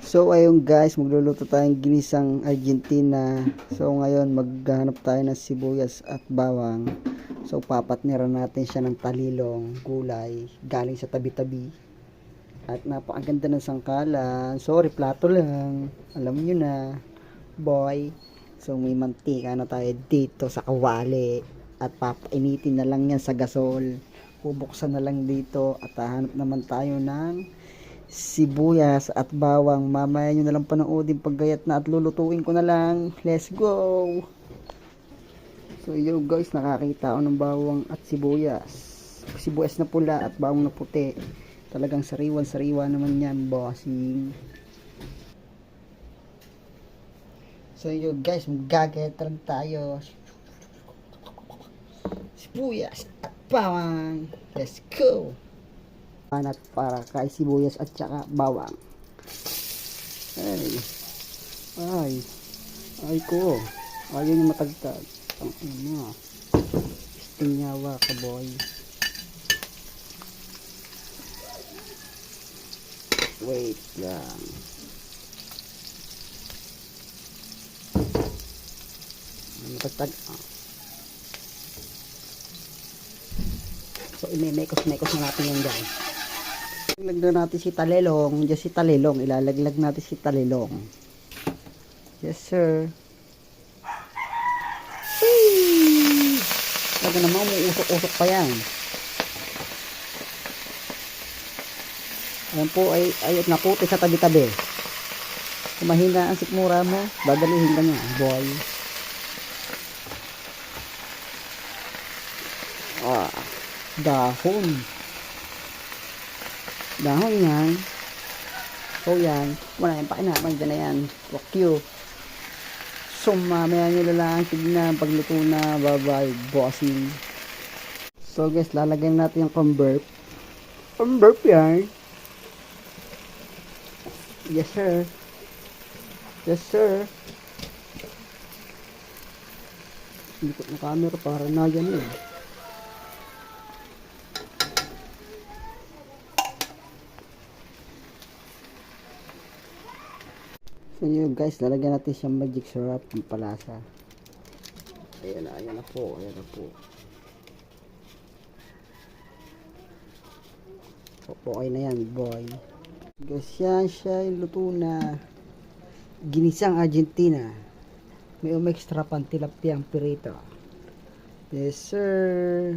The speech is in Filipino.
So ayun guys, magluluto tayong ginisang Argentina. So ngayon maghanap tayo ng sibuyas at bawang. So papatniran natin siya ng talilong, gulay, galing sa tabi-tabi. At napakaganda ng sangkalan. Sorry, plato lang. Alam niyo na, boy. So may mantika na tayo dito sa kawali. At papainitin na lang yan sa gasol. Bubuksan na lang dito at hahanap naman tayo ng sibuyas at bawang. Mamaya nyo na lang panoodin paggayat na at lulutuin ko na lang. Let's go! So yo guys, nakakita ako ng bawang at sibuyas. Sibuyas na pula at bawang na puti. Talagang sariwan-sariwa naman yan, bossing. So yo guys, magagayat lang tayo. Sibuyas at bawang. Let's go! Panat para kay sibuyas at saka bawang. Ay ko. Ayaw niya matagtag. Ang ina. Istinyawa ka, boy. Wait lang. Matagtag. So, imemekos-mekos na natin yan guys. Ilalaglag natin si talilong. Just si talilong. Ilalaglag natin si talilong. Yes, sir. Whee! Talaga naman, umuusok-usok pa yan. Ayan po, ay naputi sa tabi-tabi. Kung mahina ang sikmura mo, dadalihin ka niya, boy. Dahon yan. So yan, wala yung pakinaman dyan na yan. Fuck you. So mamaya nyo lang tignan pagluto na. Bye bye bossing. So guys, lalagyan natin yung convert yan. Yes sir. Yes sir. Likot na camera para na yan eh. So yun guys, lalagyan natin siyang magic syrup ng palasa. Ayan na po. Okay na yan, boy. Guys, yan siya yung luto na ginisang Argentina. May extra pang tilapiyang pirito. Yes sir.